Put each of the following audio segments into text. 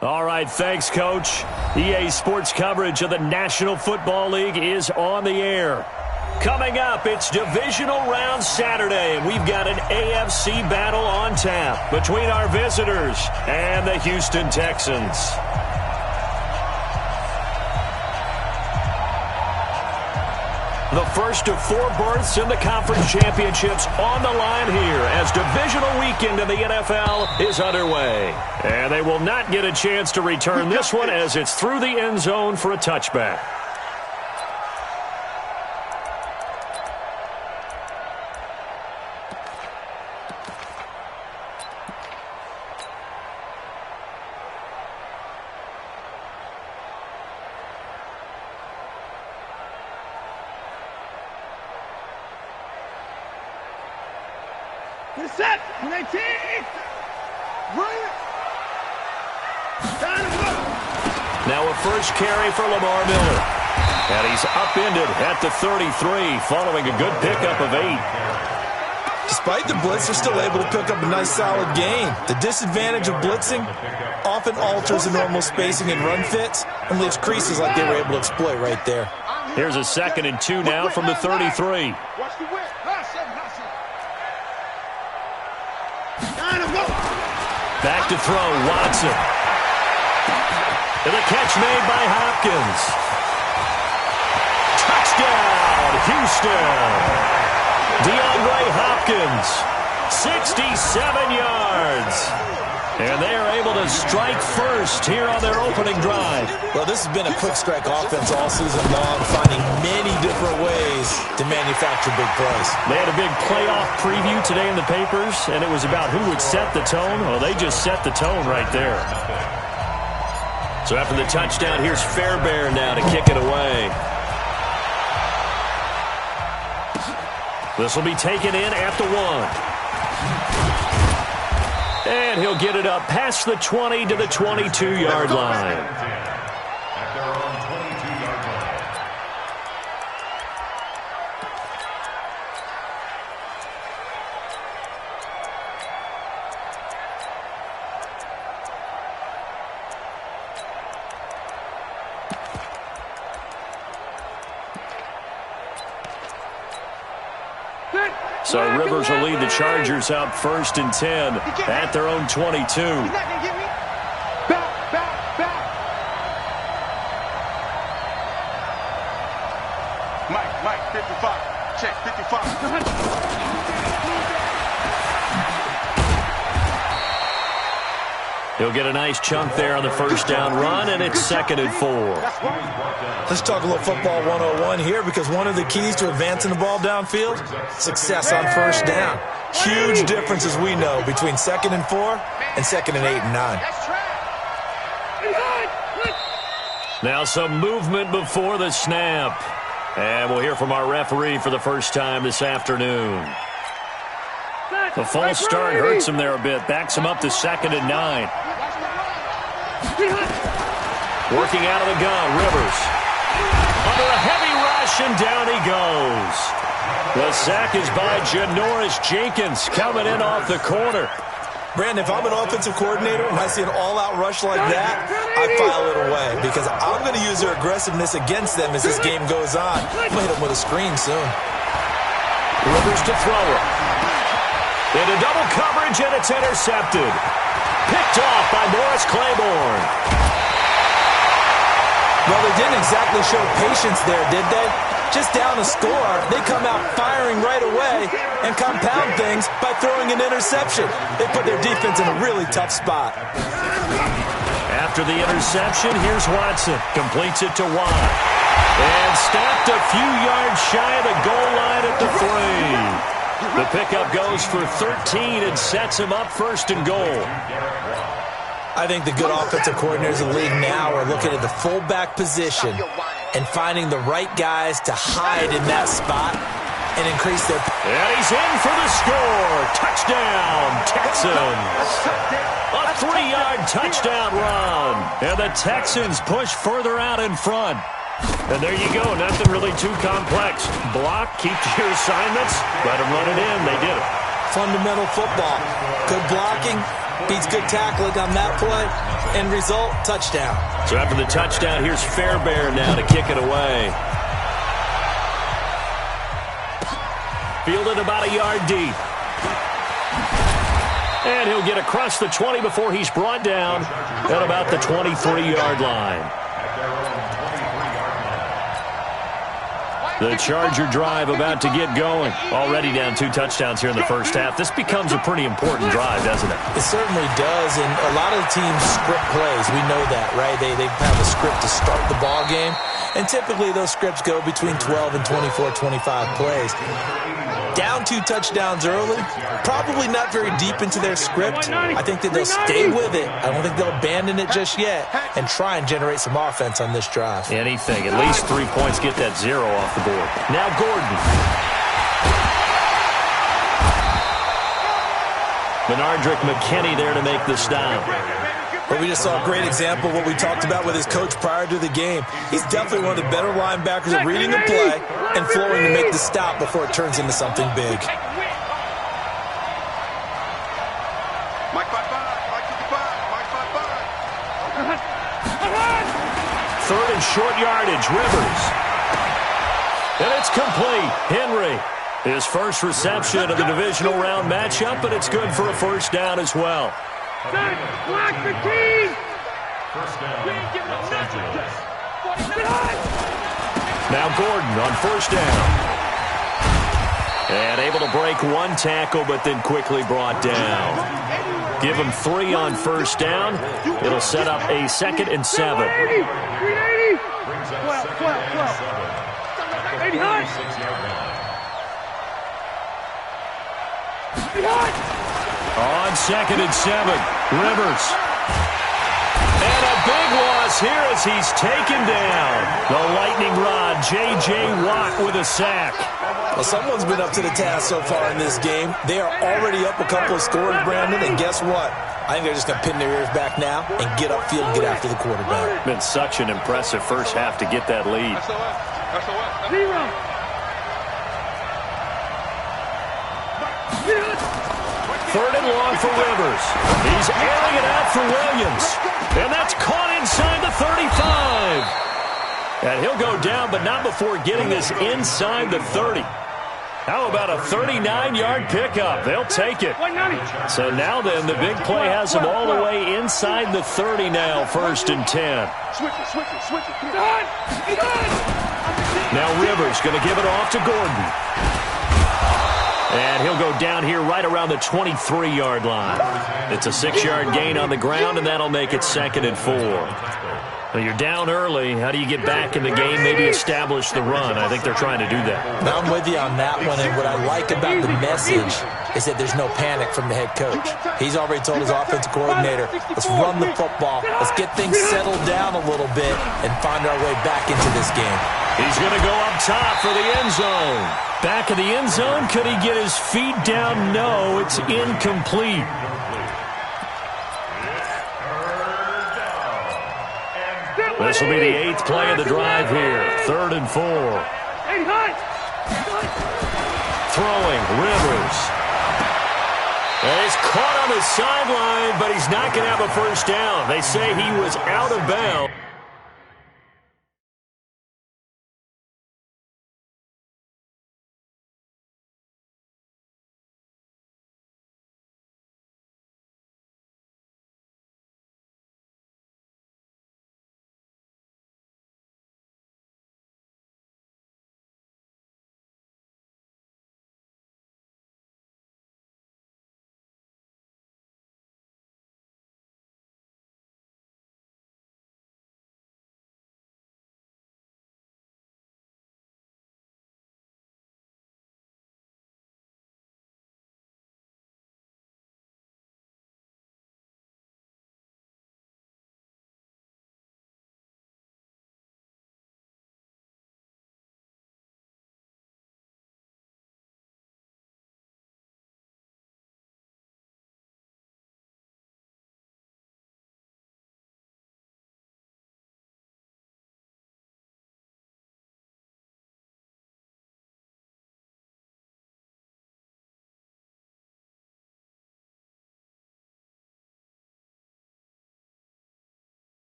All right, thanks, Coach. EA Sports coverage of the National Football League is on the air. Coming up, it's Divisional Round Saturday, and we've got an AFC battle on tap between our visitors and the Houston Texans. The first of 4 berths in the conference championships on the line here as divisional weekend in the NFL is underway. And they will not get a chance to return this one as it's through the end zone for a touchback. Set. 19. Now a first carry for Lamar Miller. And he's upended at the 33 following a good pickup of 8. Despite the blitz, they're still able to pick up a nice solid gain. The disadvantage of blitzing often alters the normal spacing and run fits and leaves creases like they were able to exploit right there. Here's a 2nd and 2 now from the 33. Back to throw, Watson. And the catch made by Hopkins. Touchdown, Houston. DeAndre Hopkins, 67 yards. And they are able to strike first here on their opening drive. Well, this has been a quick strike offense all season long, finding many different ways to manufacture big plays. They had a big playoff preview today in the papers, and it was about who would set the tone. Well, they just set the tone right there. So after the touchdown, here's Fairbairn now to kick it away. This will be taken in at the 1. And he'll get it up past the 20 to the 22-yard line. So Rivers will lead the Chargers out 1st and 10 at their own 22. Mike, 55. Check, 55. He'll get a nice chunk there on the first down run, and it's 2nd and 4. Let's talk a little football 101 here, because one of the keys to advancing the ball downfield, success on first down. Huge difference, as we know, between 2nd and 4 and 2nd and 8 and 9. Now some movement before the snap. And we'll hear from our referee for the first time this afternoon. The false start hurts him there a bit. Backs him up to 2nd and 9. Working out of the gun, Rivers. Under a heavy rush, and down he goes. The sack is by Janoris Jenkins coming in off the corner. Brandon, if I'm an offensive coordinator and I see an all-out rush like that, I file it away because I'm going to use their aggressiveness against them as this game goes on. I'm going to hit them with a screen soon. Rivers to throw it. Into double coverage, and it's intercepted. Picked off by Morris Claiborne. Well, they didn't exactly show patience there, did they? Just down a score, they come out firing right away and compound things by throwing an interception. They put their defense in a really tough spot. After the interception, here's Watson. Completes it to Watt. And stopped a few yards shy of the goal line at the 3. The pickup goes for 13 and sets him up 1st and goal. I think the good offensive coordinators in the league now are looking at the fullback position and finding the right guys to hide in that spot and increase their... And he's in for the score. Touchdown, Texans. A 3-yard touchdown run. And the Texans push further out in front. And there you go. Nothing really too complex. Block, keep to your assignments, let them run it in. They did it. Fundamental football. Good blocking, Beats good tackling on that play. End result, touchdown. So after the touchdown, here's Fairbairn now to kick it away. Fielded about a yard deep. And he'll get across the 20 before he's brought down at about the 23-yard line. The Charger drive about to get going. Already down 2 touchdowns here in the first half. This becomes a pretty important drive, doesn't it? It certainly does, and a lot of the teams script plays. We know that, right? They have a script to start the ball game, and typically those scripts go between 12 and 24, 25 plays. Down 2 touchdowns early, probably not very deep into their script. I think that they'll stay with it. I don't think they'll abandon it just yet and try and generate some offense on this drive. Anything. At least 3 points, get that 0 off the board. Now Gordon. Benardrick McKinney there to make the stop. But we just saw a great example of what we talked about with his coach prior to the game. He's definitely one of the better linebackers at reading the play and flowing to make the stop before it turns into something big. Third and short yardage, Rivers. And it's complete. Henry, his first reception of the divisional round matchup, but it's good for a first down as well. Block the team! Now Gordon on first down. And able to break 1 tackle, but then quickly brought down. Give him 3 on first down. It'll set up a 2nd and 7. 380! 12. 80 high! On 2nd and 7, Rivers. And a big loss here as he's taken down. The lightning rod, J.J. Watt with a sack. Well, someone's been up to the task so far in this game. They are already up a couple of scores, Brandon, and guess what? I think they're just going to pin their ears back now and get upfield and get after the quarterback. Been such an impressive first half to get that lead. 0. Third and long for Rivers. He's airing it out for Williams. And that's caught inside the 35. And he'll go down, but not before getting this inside the 30. How about a 39-yard pickup? They'll take it. So now then, the big play has them all the way inside the 30 now, 1st and 10. Now Rivers going to give it off to Gordon. And he'll go down here right around the 23-yard line. It's a 6-yard gain on the ground, and that'll make it 2nd and 4. Well, you're down early. How do you get back in the game, maybe establish the run? I think they're trying to do that. Now, I'm with you on that one, and what I like about the message is that there's no panic from the head coach. He's already told his offensive coordinator, let's run the football, let's get things settled down a little bit and find our way back into this game. He's going to go up top for the end zone. Back of the end zone, could he get his feet down? No, it's incomplete. This will be the 8th play of the drive here. 3rd and 4. Throwing, Rivers. And he's caught on the sideline, but he's not going to have a first down. They say he was out of bounds.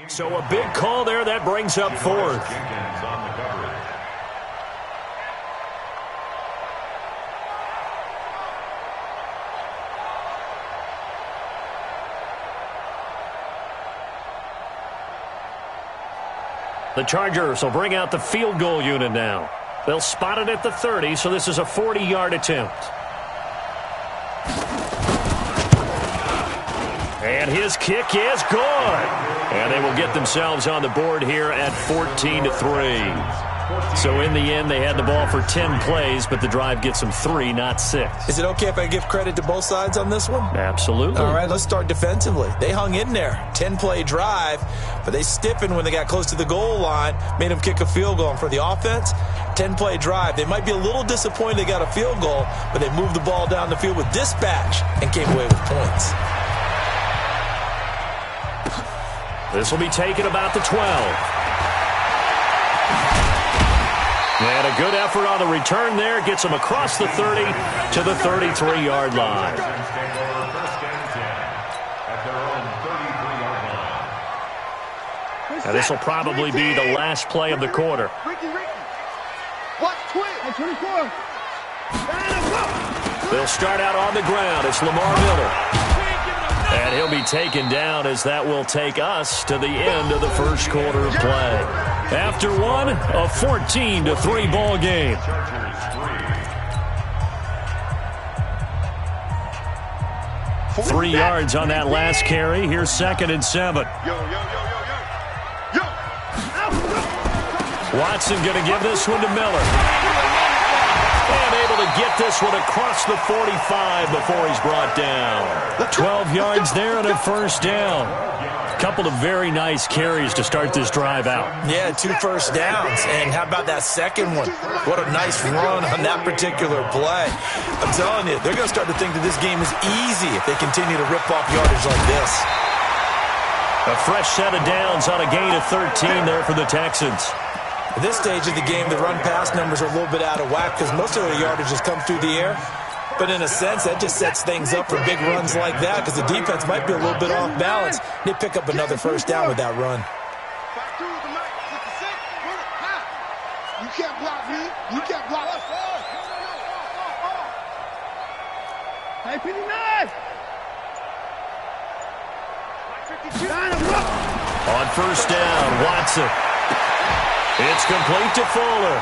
So a big call there. That brings up fourth. The Chargers will bring out the field goal unit now. They'll spot it at the 30, so this is a 40-yard attempt. And his kick is good. And they will get themselves on the board here at 14-3. So in the end, they had the ball for 10 plays, but the drive gets them 3, not 6. Is it okay if I give credit to both sides on this one? Absolutely. All right, let's start defensively. They hung in there. 10-play drive, but they stiffened when they got close to the goal line, made them kick a field goal. And for the offense, 10-play drive. They might be a little disappointed they got a field goal, but they moved the ball down the field with dispatch and came away with points. This will be taken about the 12. And a good effort on the return there. Gets them across the 30 to the 33-yard line. Now this will probably be the last play of the quarter. They'll start out on the ground. It's Lamar Miller. And he'll be taken down as that will take us to the end of the first quarter of play. After one, a 14-3 ball game. Three yards on that last carry. Here's 2nd and 7. Watson going to give this one to Miller. And able to get this one across the 45 before he's brought down. 12 yards there and a first down. A couple of very nice carries to start this drive out. Yeah, 2 first downs. And how about that second one? What a nice run on that particular play. I'm telling you, they're going to start to think that this game is easy if they continue to rip off yardage like this. A fresh set of downs on a gain of 13 there for the Texans. At this stage of the game, the run-pass numbers are a little bit out of whack because most of their yardage has come through the air. But in a sense, that just sets things up for big runs like that because the defense might be a little bit off balance. They pick up another first down with that run. You can't block me. You can't block us. Hey, 59! On first down, Watson. It's complete to Fuller.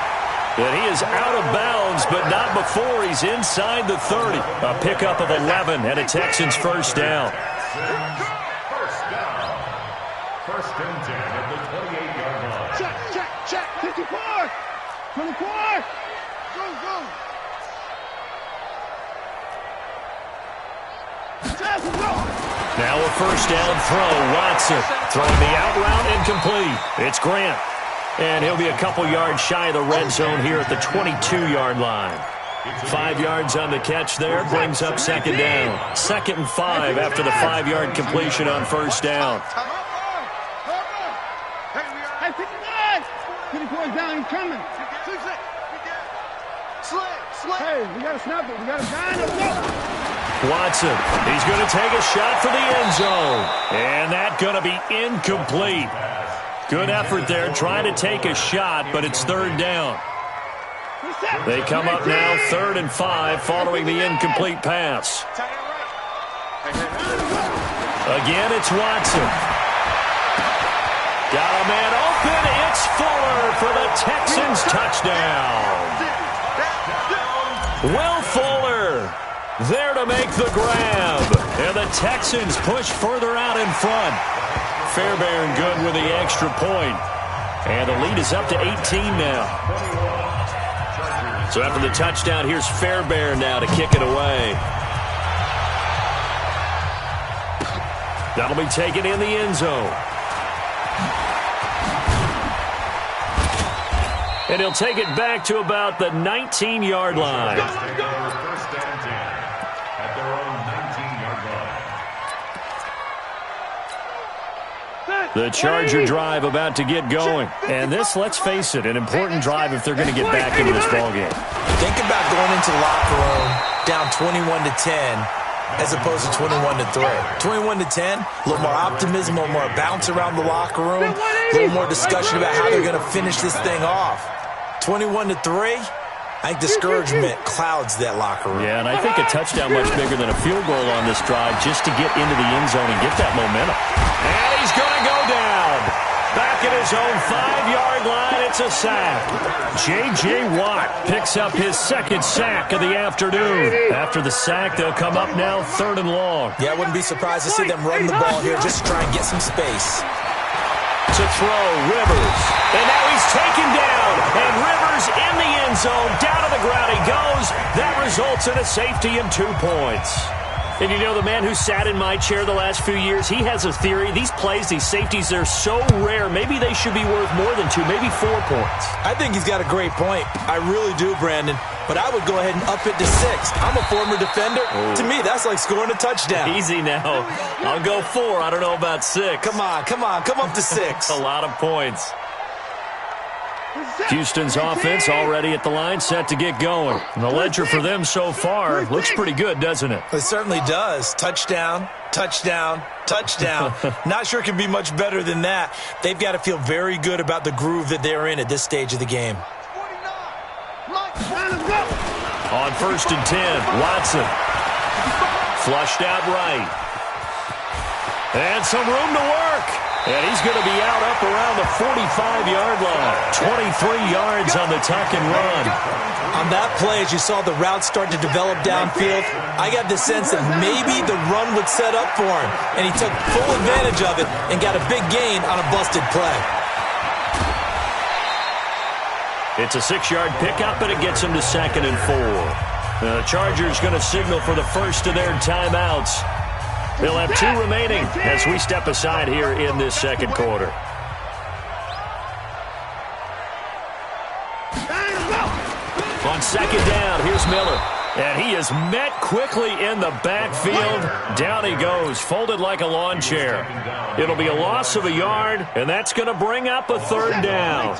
And he is out of bounds, but not before he's inside the 30. A pickup of 11 and a Texans first down. First and 10 at the 28-yard line. Check. 54! 24! Go! Now a first down throw. Watson throwing the out route incomplete. It's Grant. And he'll be a couple yards shy of the red zone here at the 22-yard line. 5 yards on the catch there brings up second down. 2nd and 5 after the 5-yard completion on first down. Hey, 59! 54 down, he's coming. Hey, we got to snap it. We got to sign it. Watson, he's going to take a shot for the end zone. And that's going to be incomplete. Good effort there, trying to take a shot, but it's third down. They come up now 3rd and 5 following the incomplete pass. Again, it's Watson. Got a man open. It's Fuller for the Texans touchdown. Will Fuller there to make the grab. And the Texans push further out in front. Fairbairn good with the extra point. And the lead is up to 18 now. So after the touchdown, here's Fairbairn now to kick it away. That'll be taken in the end zone. And he'll take it back to about the 19-yard line. The Charger drive about to get going. And this, let's face it, an important drive if they're going to get back into this ballgame. Think about going into the locker room down 21-10 as opposed to 21-3. 21-10, a little more optimism, a little more bounce around the locker room, a little more discussion about how they're going to finish this thing off. 21-3, I think discouragement clouds that locker room. Yeah, and I think a touchdown much bigger than a field goal on this drive just to get into the end zone and get that momentum. And he's going to go down. Back at his own 5-yard line, it's a sack. J.J. Watt picks up his second sack of the afternoon. After the sack, they'll come up now 3rd and long. Yeah, I wouldn't be surprised to see them run the ball here just to try and get some space. To throw, Rivers. And now he's taken down. And Rivers in the end zone. Down to the ground he goes. That results in a safety and 2 points. And you know, the man who sat in my chair the last few years, he has a theory. These plays, these safeties, they're so rare. Maybe they should be worth more than 2, maybe 4 points. I think he's got a great point. I really do, Brandon. But I would go ahead and up it to 6. I'm a former defender. Oh. To me, that's like scoring a touchdown. Easy now. I'll go 4. I don't know about 6. Come on. Come up to 6. A lot of points. Houston's offense already at the line, set to get going. And the ledger for them so far looks pretty good, doesn't it? It certainly does. Touchdown, touchdown, touchdown. Not sure it can be much better than that. They've got to feel very good about the groove that they're in at this stage of the game. On 1st and 10, Watson. Flushed out right. And some room to work. And he's going to be out up around the 45-yard line. 23 yards on the tuck and run. On that play, as you saw the route start to develop downfield, I got the sense that maybe the run would set up for him. And he took full advantage of it and got a big gain on a busted play. It's a 6-yard pickup, and it gets him to 2nd and 4. The Chargers going to signal for the first of their timeouts. They'll have 2 remaining as we step aside here in this second quarter. On 2nd down, here's Miller. And he is met quickly in the backfield. Down he goes, folded like a lawn chair. It'll be a loss of a yard, and that's going to bring up a 3rd down.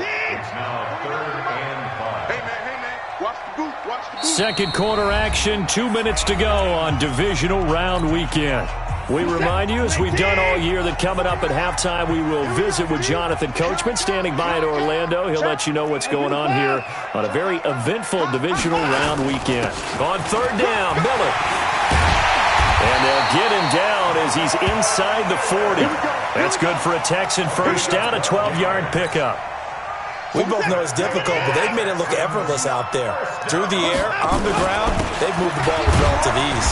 Second quarter action, 2 minutes to go on divisional round weekend. We remind you, as we've done all year, that coming up at halftime, we will visit with Jonathan Coachman, standing by in Orlando. He'll let you know what's going on here on a very eventful divisional round weekend. On 3rd down, Miller. And they'll get him down as he's inside the 40. That's good for a Texan first down, a 12-yard pickup. We both know it's difficult, but they've made it look effortless out there. Through the air, on the ground, they've moved the ball with relative ease.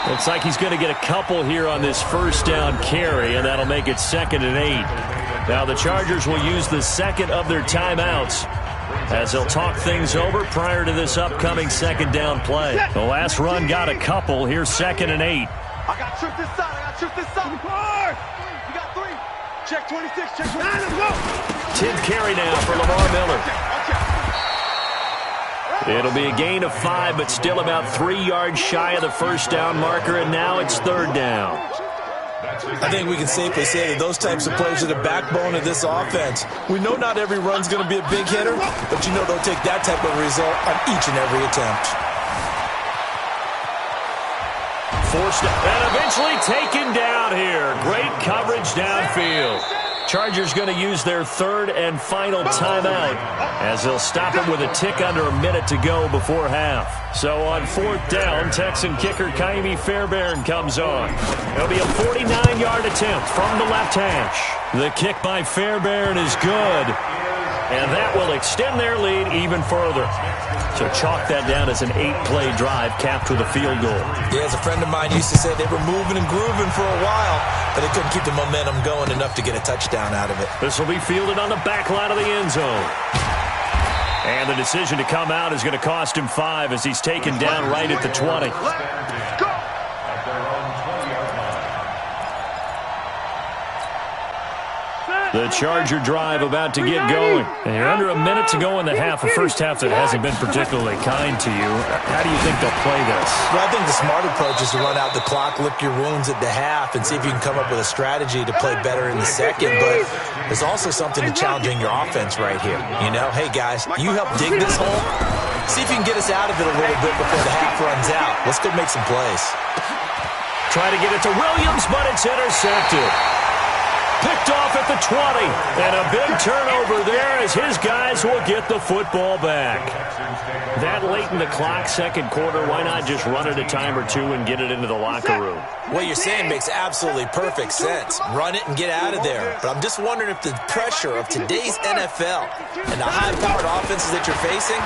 Looks like he's going to get a couple here on this first down carry, and that'll make it 2nd and 8. Now the Chargers will use the second of their timeouts as they'll talk things over prior to this upcoming 2nd down play. The last run got a couple. Here's 2nd and 8. I got tripped this side. You got 3. Check 26, check 26. 10th carry now for Lamar Miller. It'll be a gain of 5, but still about 3 yards shy of the first down marker, and now it's 3rd down. I think we can safely say that those types of plays are the backbone of this offense. We know not every run's going to be a big hitter, but you know they'll take that type of result on each and every attempt. Forced and eventually taken down here. Great coverage downfield. Chargers going to use their 3rd and final timeout as they'll stop it with a tick under a minute to go before half. So on 4th down, Texan kicker Kaimi Fairbairn comes on. It'll be a 49-yard attempt from the left hash. The kick by Fairbairn is good, and that will extend their lead even further. So chalk that down as an 8-play drive capped with a field goal. Yeah, as a friend of mine used to say, they were moving and grooving for a while, but they couldn't keep the momentum going enough to get a touchdown out of it. This will be fielded on the back line of the end zone. And the decision to come out is going to cost him 5 as he's taken down right at the 20. The Charger drive about to get going. And you're under a minute to go in the half, a first half that hasn't been particularly kind to you. How do you think they'll play this? Well, I think the smart approach is to run out the clock, lick your wounds at the half, and see if you can come up with a strategy to play better in the second. But there's also something to challenging your offense right here. You know, hey, guys, you help dig this hole. See if you can get us out of it a little bit before the half runs out. Let's go make some plays. Trying to get it to Williams, but it's intercepted. Picked off at the 20. And a big turnover there as his guys will get the football back. That late in the clock, second quarter, why not just run it a time or two and get it into the locker room? What you're saying makes absolutely perfect sense. Run it and get out of there. But I'm just wondering if the pressure of today's NFL and the high-powered offenses that you're facing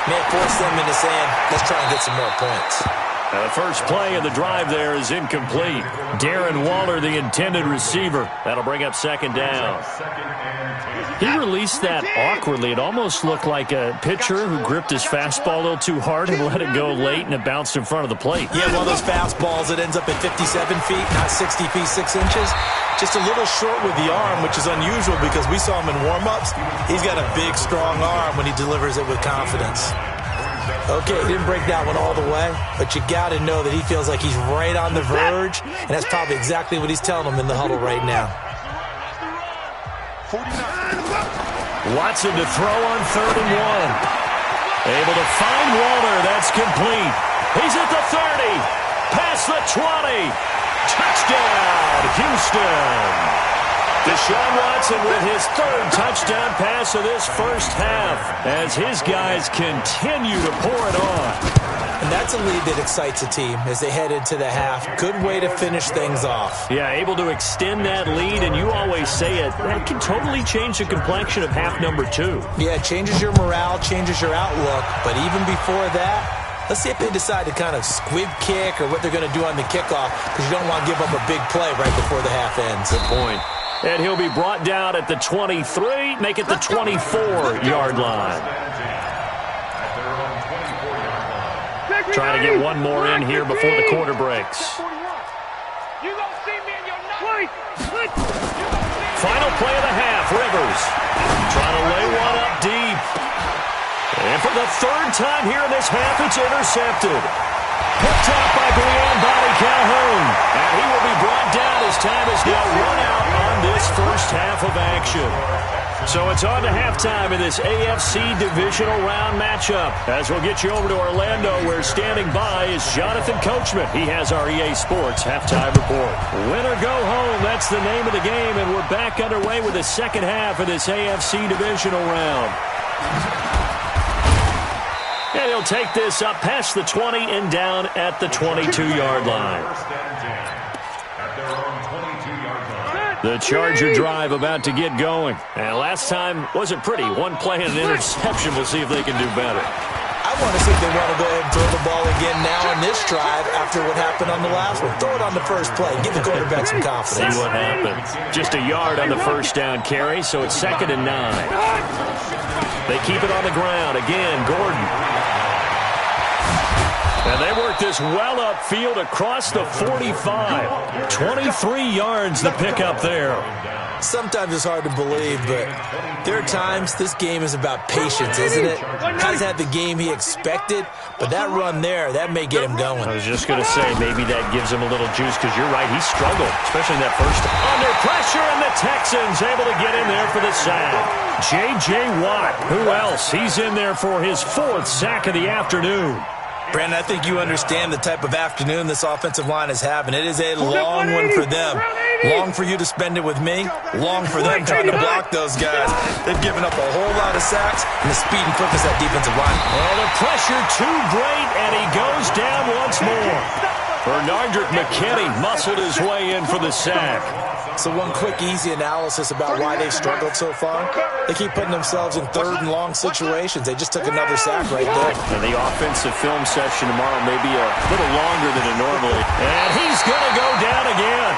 may force them into saying, let's try and get some more points. The first play of the drive there is incomplete. Darren Waller, the intended receiver. That'll bring up second down. He released that awkwardly. It almost looked like a pitcher who gripped his fastball a little too hard and let it go late, and it bounced in front of the plate. Yeah, one of those fastballs that ends up at 57 feet, not 60 feet, 6 inches. Just a little short with the arm, which is unusual because we saw him in warm-ups. He's got a big, strong arm when he delivers it with confidence. Okay, he didn't break that one all the way, but you got to know that he feels like he's right on the verge, and that's probably exactly what he's telling them in the huddle right now. Watson to throw on 3rd and 1. Able to find Waller. That's complete. He's at the 30. Past the 20. Touchdown, Houston. Deshaun Watson with his 3rd touchdown pass of this first half as his guys continue to pour it on. And that's a lead that excites a team as they head into the half. Good way to finish things off. Yeah, able to extend that lead, and you always say it, that can totally change the complexion of half number 2. Yeah, it changes your morale, changes your outlook, but even before that, let's see if they decide to kind of squib kick or what they're going to do on the kickoff, because you don't want to give up a big play right before the half ends. Good point. And he'll be brought down at the 23, make it the 24-yard line. Trying to get one more in here before the quarter breaks. Final play of the half, Rivers. Trying to lay one up deep. And for the 3rd time here in this half, it's intercepted. Picked up by Brian Body Calhoun. And he will be brought down as time is now run out on this first half of action. So it's on to halftime in this AFC divisional round matchup. As we'll get you over to Orlando, where standing by is Jonathan Coachman. He has our EA Sports halftime report. Win or go home, that's the name of the game, and we're back underway with the second half of this AFC divisional round. And he'll take this up past the 20 and down at the 22-yard line. The Charger drive about to get going. And last time wasn't pretty. One play and an interception. We'll see if they can do better. I want to see if they want to go ahead and throw the ball again now on this drive after what happened on the last one. Throw it on the first play. Give the quarterback some confidence. See what happens. Just a yard on the first down carry, so it's 2nd and 9. They keep it on the ground. Again, Gordon. And they work this well upfield across the 45. 23 yards the pickup there. Sometimes it's hard to believe, but there are times this game is about patience, isn't it? Hasn't had the game he expected, but that run there, that may get him going. I was just going to say, maybe that gives him a little juice, because you're right, he struggled, especially in that first. Under pressure, and the Texans able to get in there for the sack. J.J. Watt, who else? He's in there for his 4th sack of the afternoon. Brandon, I think you understand the type of afternoon this offensive line is having. It is a long one for them. Long for you to spend it with me. Long for them trying to block those guys. They've given up a whole lot of sacks and the speed and quickness of that defensive line. Well, the pressure too great, and he goes down once more. Bernardrick McKinney muscled his way in for the sack. So one quick, easy analysis about why they've struggled so far. They keep putting themselves in 3rd and long situations. They just took another sack right there. And the offensive film session tomorrow may be a little longer than it normally. And he's going to go down again.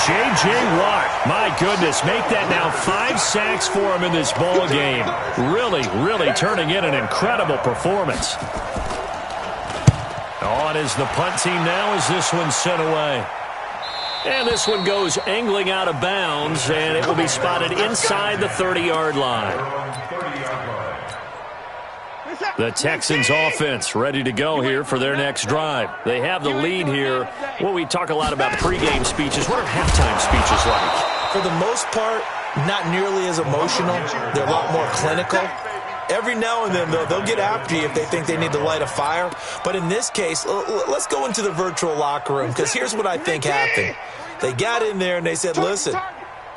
J.J. Watt, my goodness, make that now 5 sacks for him in this ball game. Really, really turning in an incredible performance. On is the punt team now as this one's sent away. And this one goes angling out of bounds, and it will be spotted inside the 30-yard line. The Texans offense ready to go here for their next drive. They have the lead here. Well, we talk a lot about pregame speeches. What are halftime speeches like? For the most part, not nearly as emotional. They're a lot more clinical. Every now and then, though, they'll get after you if they think they need to light a fire. But in this case, let's go into the virtual locker room, because here's what I think happened. They got in there and they said, listen,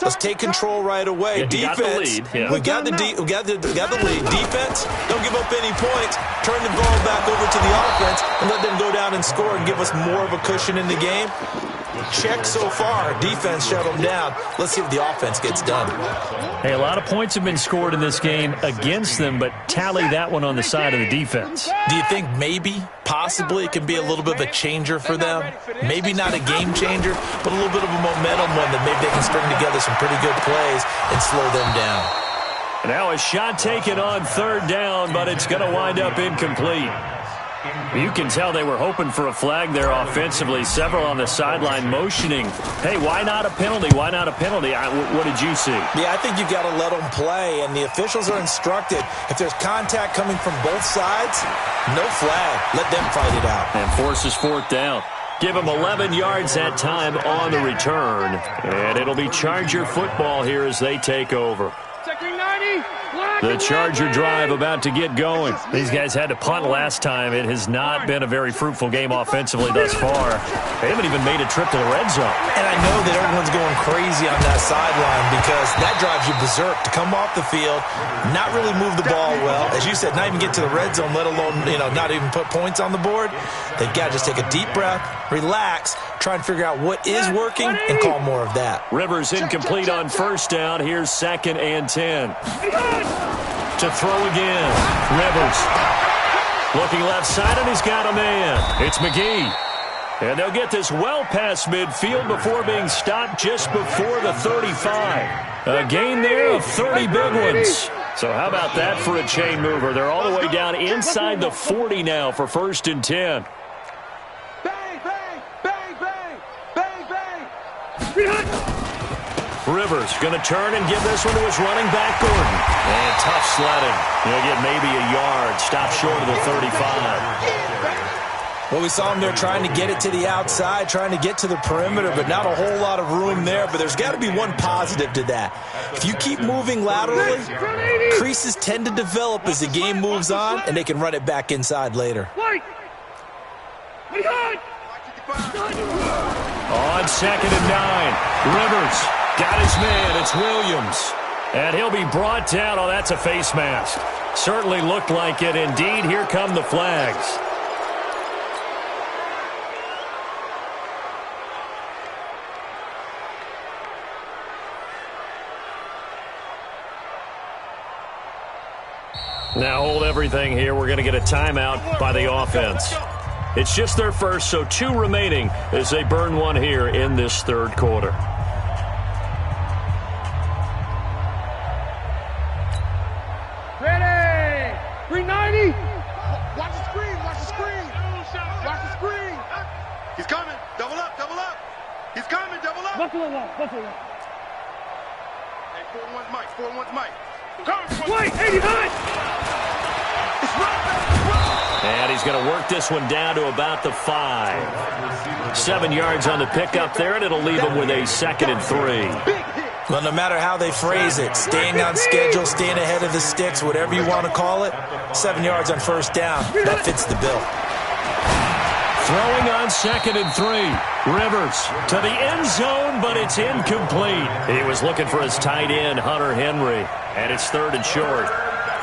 let's take control right away. Yeah, Defense, we got the lead. Defense, don't give up any points. Turn the ball back over to the offense and let them go down and score and give us more of a cushion in the game. Check so far. Defense shut them down. Let's see if the offense gets done. Hey, a lot of points have been scored in this game against them, but tally that one on the side of the defense. Do you think maybe, possibly, it can be a little bit of a changer for them? Maybe not a game changer, but a little bit of a momentum one that maybe they can string together some pretty good plays and slow them down. Now a shot taken on third down, but it's going to wind up incomplete. You can tell they were hoping for a flag there offensively. Several on the sideline motioning. Hey, why not a penalty? Why not a penalty? What did you see? Yeah, I think you got to let them play, and the officials are instructed. If there's contact coming from both sides, no flag. Let them fight it out. And forces fourth down. Give them 11 yards that time on the return. And it'll be Charger football here as they take over. The Charger drive about to get going. These guys had to punt last time. It has not been a very fruitful game offensively thus far. They haven't even made a trip to the red zone. And I know that everyone's going crazy on that sideline because that drives you berserk to come off the field, not really move the ball well. As you said, not even get to the red zone, let alone, not even put points on the board. They've got to just take a deep breath, relax, try and figure out what is working, and call more of that. Rivers incomplete on first down. Here's 2nd and 10. To throw again. Rivers. Looking left side, and he's got a man. It's McGee. And they'll get this well past midfield before being stopped just before the 35. A gain there of 30 big ones. So how about that for a chain mover? They're all the way down inside the 40 now for 1st and 10. Rivers going to turn and give this one to his running back, Gordon. And tough sledding. He'll get maybe a yard. Stop short of the 35. Well, we saw him there trying to get it to the outside, trying to get to the perimeter, but not a whole lot of room there. But there's got to be one positive to that. If you keep moving laterally, creases tend to develop as the game moves on, and they can run it back inside later. On 2nd and 9, Rivers got his man. It's Williams. And he'll be brought down. Oh, that's a face mask. Certainly looked like it. Indeed, here come the flags. Now hold everything here. We're going to get a timeout by the offense. It's just their first, so 2 remaining as they burn one here in this 3rd quarter. Ready! 390! Watch the screen, watch the screen. Watch the screen. He's coming. Double up, double up. He's coming, double up. Buckle it up, buckle it up. Hey, 4-1's Mike, 4-1's Mike. Wait, 89! And he's going to work this one down to about the 5. 7 yards on the pickup there, and it'll leave him with a 2nd and 3. Well, no matter how they phrase it, staying on schedule, staying ahead of the sticks, whatever you want to call it, 7 yards on 1st down, that fits the bill. Throwing on 2nd and 3. Rivers to the end zone, but it's incomplete. He was looking for his tight end, Hunter Henry, and it's 3rd and short.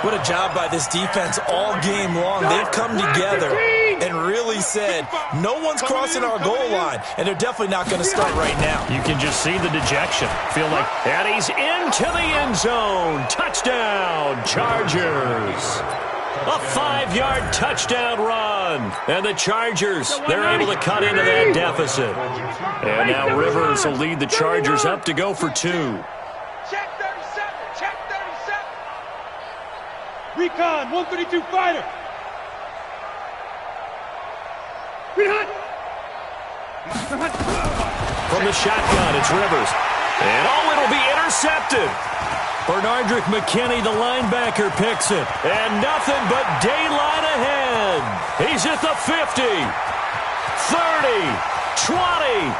What a job by this defense all game long. They've come together and really said, no one's crossing our goal line, and they're definitely not going to start right now. You can just see the dejection. Feel like, and he's into the end zone. Touchdown, Chargers. A 5-yard touchdown run. And the Chargers, they're able to cut into that deficit. And now Rivers will lead the Chargers up to go for 2. Check 37, check 37. Recon, 132 fighter. Rehunt. From the shotgun, it's Rivers. And it'll be intercepted. Bernardrick McKinney, the linebacker, picks it. And nothing but daylight ahead. He's at the 50, 30, 20,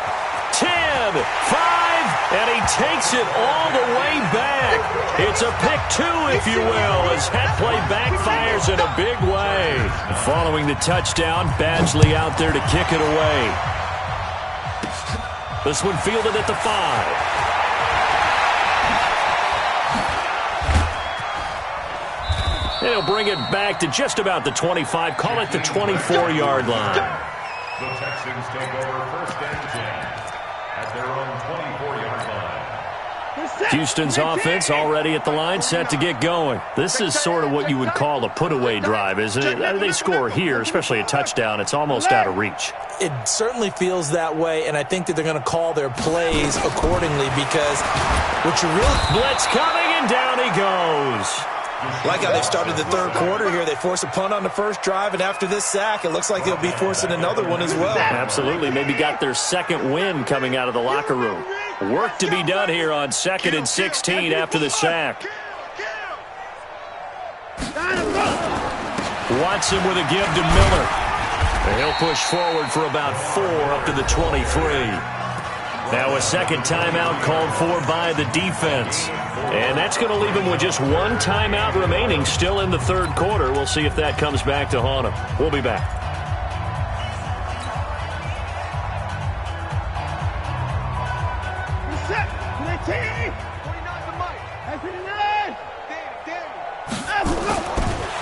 10. and he takes it all the way back. It's a pick 2, if you will, as that play backfires in a big way. Following the touchdown, Badgley out there to kick it away. This one fielded at the 5. And he'll bring it back to just about the 25. Call it the 24-yard line. The Texans take over 1st and 10 at their own 24-yard line. Houston's offense already at the line, set to get going. This is sort of what you would call a put-away drive, isn't it? They score here, especially a touchdown. It's almost out of reach. It certainly feels that way, and I think that they're going to call their plays accordingly because what you really... Blitz coming, and down he goes. Like how they've started the 3rd quarter here. They force a punt on the 1st drive, and after this sack, it looks like they'll be forcing another one as well. Absolutely. Maybe got their 2nd win coming out of the locker room. Work to be done here on 2nd and 16 after the sack. Watson with a give to Miller. And he'll push forward for about 4 up to the 23. Now a 2nd timeout called for by the defense. And that's going to leave him with just 1 timeout remaining still in the 3rd quarter. We'll see if that comes back to haunt him. We'll be back.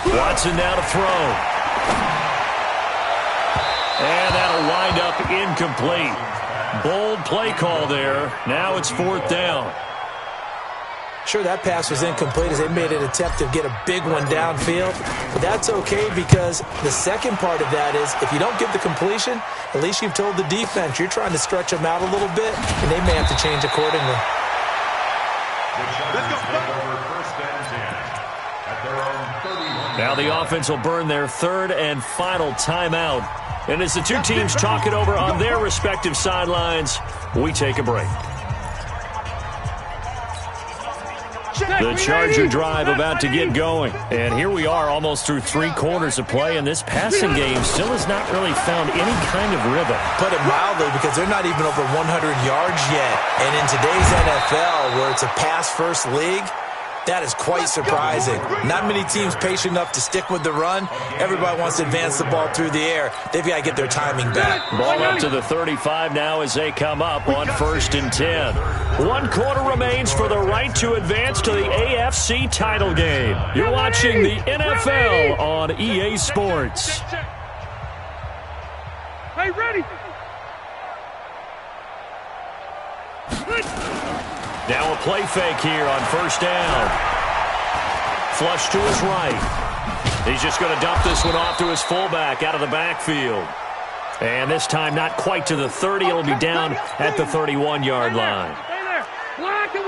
Watson now to throw. And that'll wind up incomplete. Bold play call there. Now it's 4th down. Sure, that pass was incomplete as they made an attempt to get a big one downfield. But that's okay because the second part of that is if you don't get the completion, at least you've told the defense you're trying to stretch them out a little bit, and they may have to change accordingly. Now the offense will burn their 3rd and final timeout. And as the two teams talk it over on their respective sidelines, we take a break. The Charger drive about to get going. And here we are almost through 3 quarters of play, and this passing game still has not really found any kind of rhythm. Put it mildly, because they're not even over 100 yards yet. And in today's NFL, where it's a pass-first league, that is quite surprising. Not many teams patient enough to stick with the run. Everybody wants to advance the ball through the air. They've got to get their timing back. Ball up to the 35 now as they come up on 1st and 10. 1 quarter remains for the right to advance to the AFC title game. You're watching the NFL on EA Sports. Hey, ready? Now a play fake here on 1st down. Flush to his right. He's just going to dump this one off to his fullback out of the backfield. And this time not quite to the 30. It'll be down at the 31-yard line. Stay there. Block 11.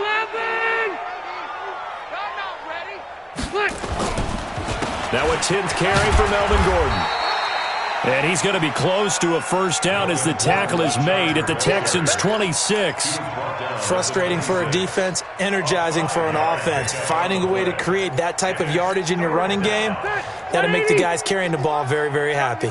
Now a 10th carry for Melvin Gordon. And he's going to be close to a 1st down as the tackle is made at the Texans' 26. Frustrating for a defense, energizing for an offense. Finding a way to create that type of yardage in your running game, that'll make the guys carrying the ball very, very happy.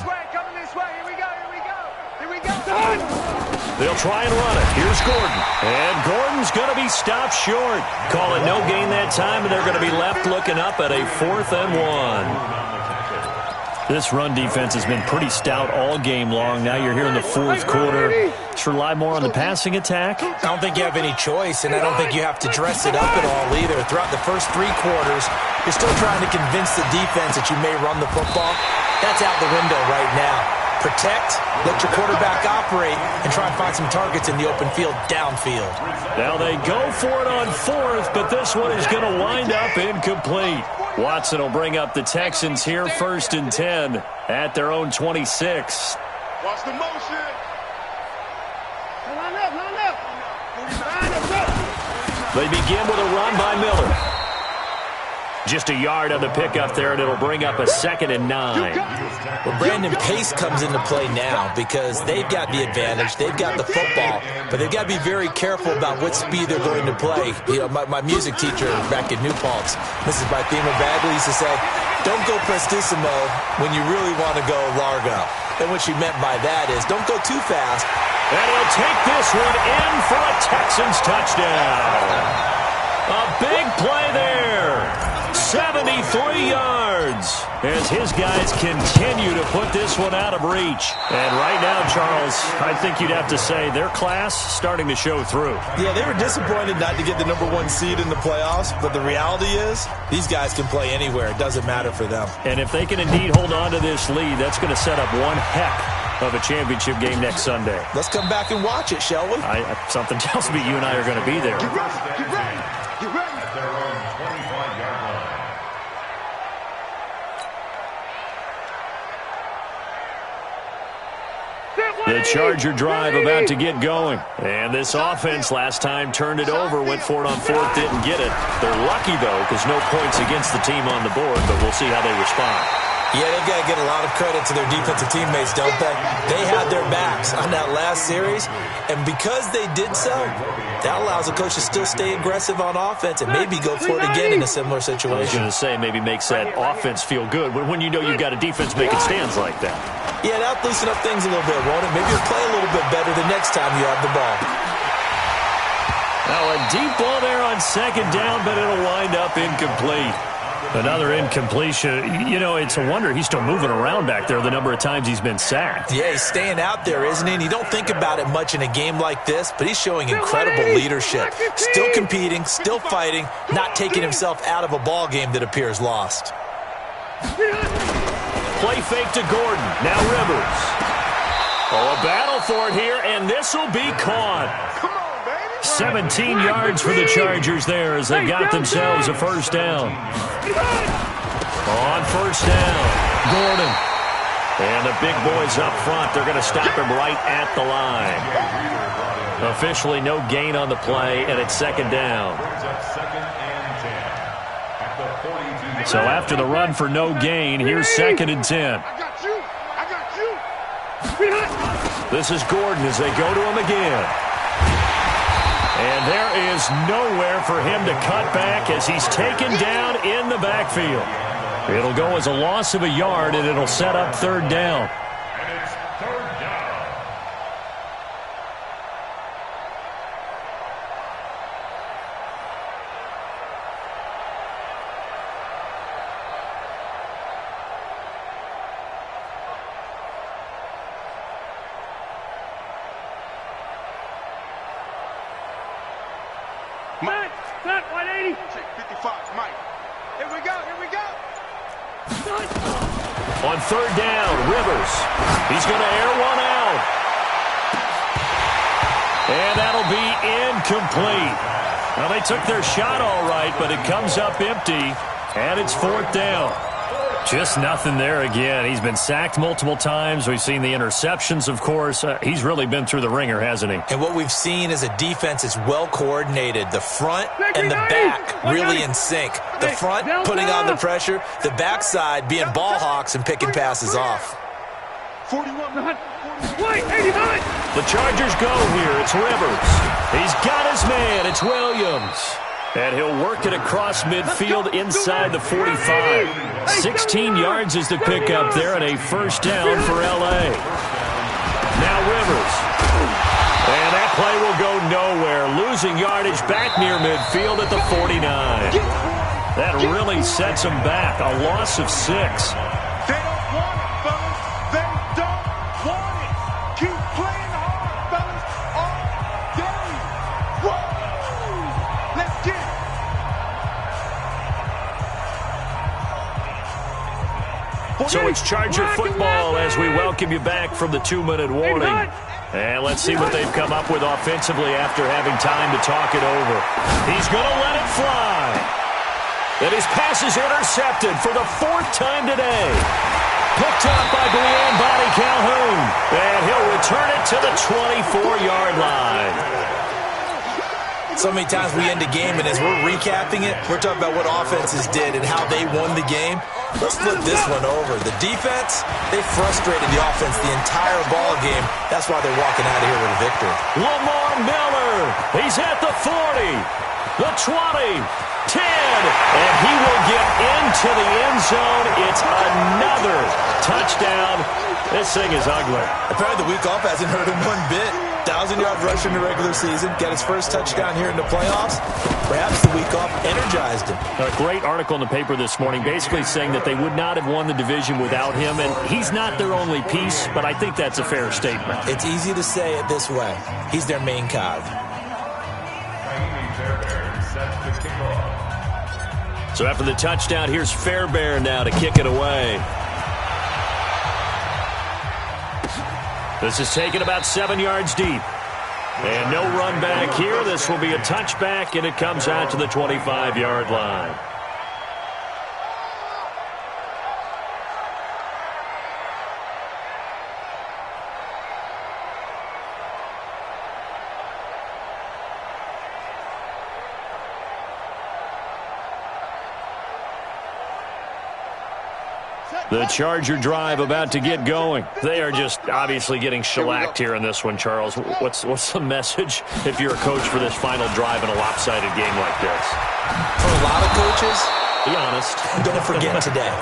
They'll try and run it. Here's Gordon. And Gordon's going to be stopped short. Call it no gain that time, and they're going to be left looking up at a 4th and 1. This run defense has been pretty stout all game long. Now you're here in the 4th quarter. Should rely more on the passing attack. I don't think you have any choice, and I don't think you have to dress it up at all either. Throughout the first 3 quarters, you're still trying to convince the defense that you may run the football. That's out the window right now. Protect, let your quarterback operate, and try and find some targets in the open field downfield. Now they go for it on 4th, but this one is going to wind up incomplete. Watson will bring up the Texans here 1st and 10 at their own 26. Watch the motion. Line up. They begin with a run by Miller. Just a yard on the pickup there, and it'll bring up a 2nd and 9. Well, Brandon, pace comes into play now because they've got the advantage. They've got the football, but they've got to be very careful about what speed they're going to play. You know, my music teacher back in New Paltz, Mrs. Bythema Bagley, used to say, don't go prestissimo when you really want to go largo. And what she meant by that is don't go too fast And he'll take this one in for a Texans touchdown. A big play there. 73 yards as his guys continue to put this one out of reach. And right now, Charles, I think you'd have to say their class starting to show through. Yeah, they were disappointed not to get the #1 seed in the playoffs, but the reality is these guys can play anywhere. It doesn't matter for them. And if they can indeed hold on to this lead, that's going to set up one heck of a championship game next Sunday. Let's come back and watch it, shall we? Something tells me you and I are going to be there. Get ready. Get ready. Get ready. At their own 25-yard line. The Charger drive about to get going. And this offense last time turned it over, went for it on fourth, didn't get it. They're lucky, though, because no points against the team on the board, but we'll see how they respond. Yeah, they've got to get a lot of credit to their defensive teammates, don't they? They had their backs on that last series, and because they did so, that allows the coach to still stay aggressive on offense and maybe go for it again in a similar situation. I was going to say, maybe makes that offense feel good when you know you've got a defense making stands like that. Yeah, that'll loosen up things a little bit, won't it? Maybe you'll play a little bit better the next time you have the ball. Now a deep ball there on second down, but it'll wind up incomplete. Another incompletion. You know, it's a wonder he's still moving around back there the number of times he's been sacked. Yeah, he's staying out there, isn't he? And you don't think about it much in a game like this, but he's showing incredible leadership. Still competing, still fighting, not taking himself out of a ball game that appears lost. Play fake to Gordon. Now Rivers. Oh, a battle for it here, and this will be caught. 17 yards for the Chargers there as they got themselves a first down. On first down, Gordon. And the big boys up front, they're going to stop him right at the line. Officially no gain on the play, and it's second down. So after the run for no gain, here's second and 10. This is Gordon as they go to him again. And there is nowhere for him to cut back as he's taken down in the backfield. It'll go as a loss of a yard, and it'll set up third down. And it's third down. Mike, set 180. Check 55, Mike. Here we go, here we go. On third down, Rivers. He's going to air one out. And that'll be incomplete. Well, they took their shot all right, but it comes up empty, and it's fourth down. Just nothing there again. He's been sacked multiple times. We've seen the interceptions, of course. He's really been through the ringer, hasn't he? And what we've seen is a defense that's well coordinated. The front and the back really in sync. The front putting on the pressure. The backside being ball hawks and picking passes off. 41. Wait, 89. The Chargers go here. It's Rivers. He's got his man. It's Williams. And he'll work it across midfield inside the 45. 16 yards is the pickup there and a first down for L.A. Now Rivers. And that play will go nowhere. Losing yardage back near midfield at the 49. That really sets them back. A loss of 6. They don't want it, fellas. They don't want it. Keep playing hard, fellas, all day. Whoa! Let's get it. So it's Charger football as we welcome you back from the 2-minute warning. And let's see what they've come up with offensively after having time to talk it over. He's going to let it fly. And his pass is intercepted for the 4th time today. Picked up by Body Calhoun. And he'll return it to the 24-yard line. So many times we end a game, and as we're recapping it, we're talking about what offenses did and how they won the game. Let's flip this one over. The defense, they frustrated the offense the entire ball game. That's why they're walking out of here with a victory. Lamar Miller, he's at the 40, the 20, 10, and he will get into the end zone. It's another touchdown. This thing is ugly. Apparently the week off hasn't hurt him one bit. 1,000-yard rush in the regular season, got his first touchdown here in the playoffs. Perhaps the week off energized him. A great article in the paper this morning basically saying that they would not have won the division without him, and he's not their only piece, but I think that's a fair statement. It's easy to say it this way. He's their main cog. So after the touchdown, here's Fairbairn now to kick it away. This is taken about 7 yards deep. And no run back here. This will be a touchback, and it comes out to the 25-yard line. The Charger drive about to get going. They are just obviously getting shellacked here in this one, Charles. What's the message if you're a coach for this final drive in a lopsided game like this? For a lot of coaches, be honest. Don't forget today.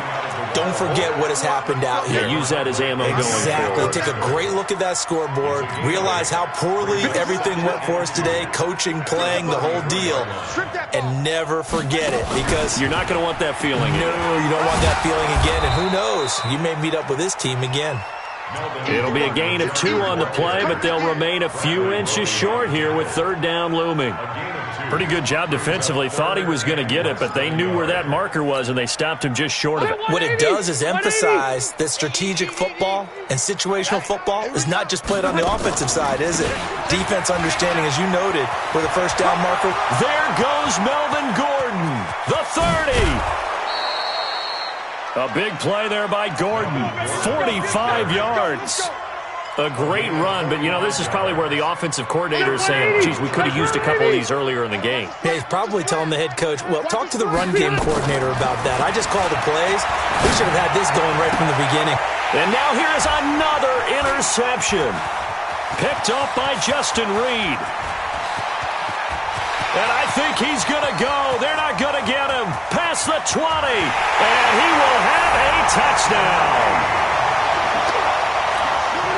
Don't forget what has happened out here. Yeah, use that as ammo going forward. Exactly. Take a great look at that scoreboard. Realize how poorly everything went for us today. Coaching, playing, the whole deal. And never forget it, because you're not going to want that feeling. No, you don't want that feeling again. And who knows? You may meet up with this team again. It'll be a gain of 2 on the play, but they'll remain a few inches short here with third down looming. Pretty good job defensively. Thought he was going to get it, but they knew where that marker was, and they stopped him just short of it. What it does is emphasize that strategic football and situational football is not just played on the offensive side, is it? Defense understanding, as you noted, with a first down marker. There goes Melvin Gordon, the 30. A big play there by Gordon, 45 yards. A great run, but, you know, this is probably where the offensive coordinator is saying, geez, we could have used a couple of these earlier in the game. Yeah, he's probably telling the head coach, well, talk to the run game coordinator about that. I just called the plays. We should have had this going right from the beginning. And now here's another interception. Picked off by Justin Reed. And I think he's going to go. They're not going to get him. Past the 20. And he will have a touchdown.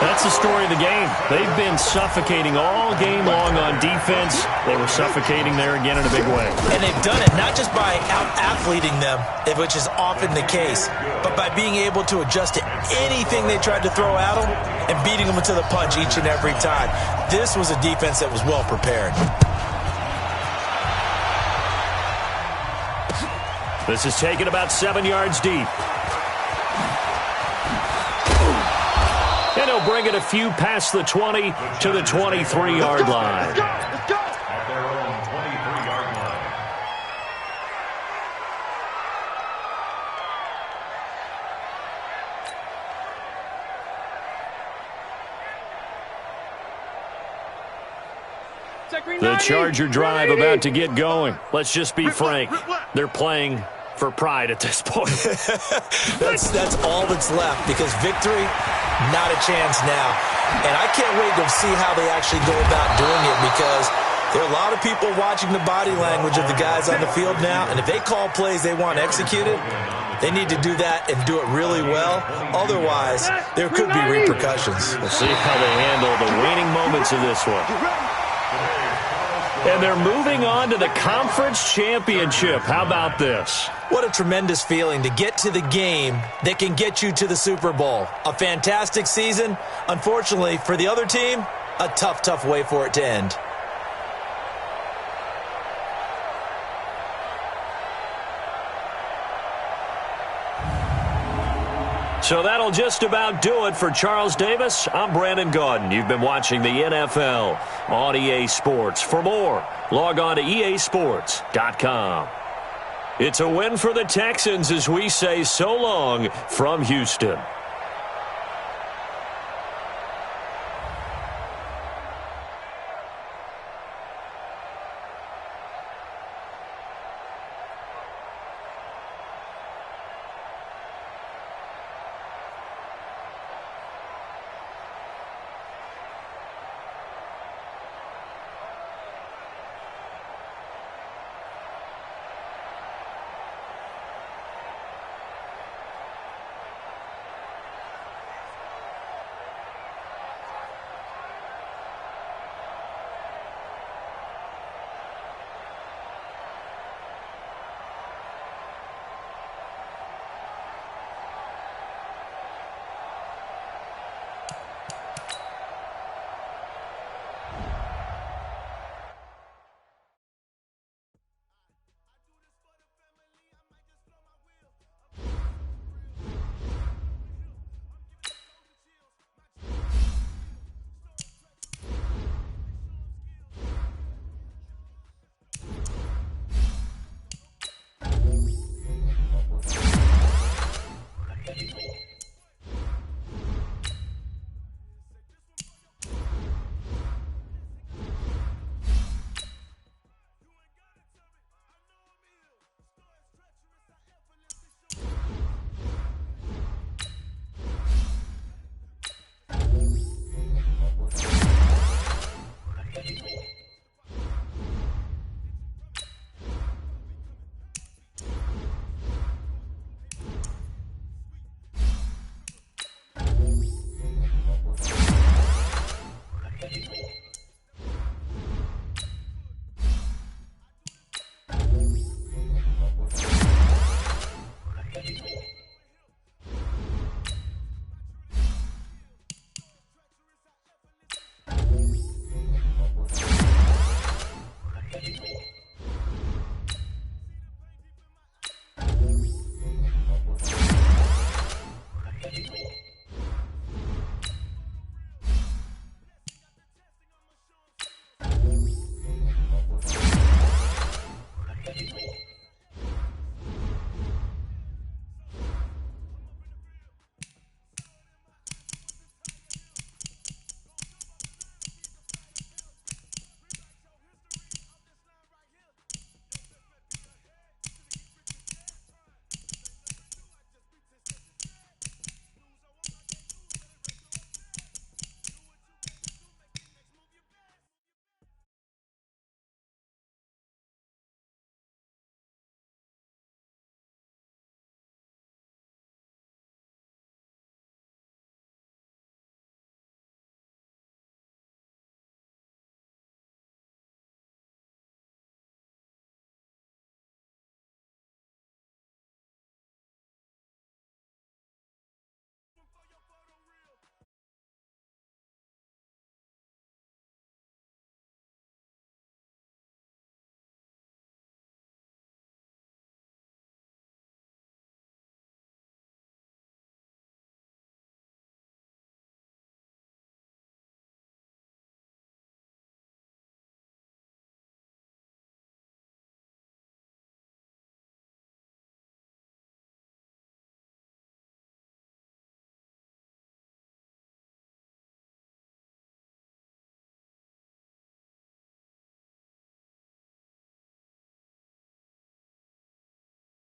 That's the story of the game. They've been suffocating all game long on defense. They were suffocating there again in a big way. And they've done it not just by out-athleting them, which is often the case, but by being able to adjust to anything they tried to throw at them and beating them to the punch each and every time. This was a defense that was well prepared. This is taken about 7 yards deep. And he'll bring it a few past the 20 to the 23-yard line. At their own 23-yard line. The Charger drive about to get going. Let's just be frank. They're playing for pride at this point. That's all that's left, because victory, not a chance now. And I can't wait to see how they actually go about doing it, because there are a lot of people watching the body language of the guys on the field now, and if they call plays they want executed, they need to do that and do it really well. Otherwise, there could be repercussions. We'll see how they handle the waning moments of this one. And they're moving on to the conference championship. How about this? What a tremendous feeling to get to the game that can get you to the Super Bowl. A fantastic season. Unfortunately, for the other team, a tough, tough way for it to end. So that'll just about do it for Charles Davis. I'm Brandon Gaudin. You've been watching the NFL on EA Sports. For more, log on to easports.com. It's a win for the Texans as we say so long from Houston.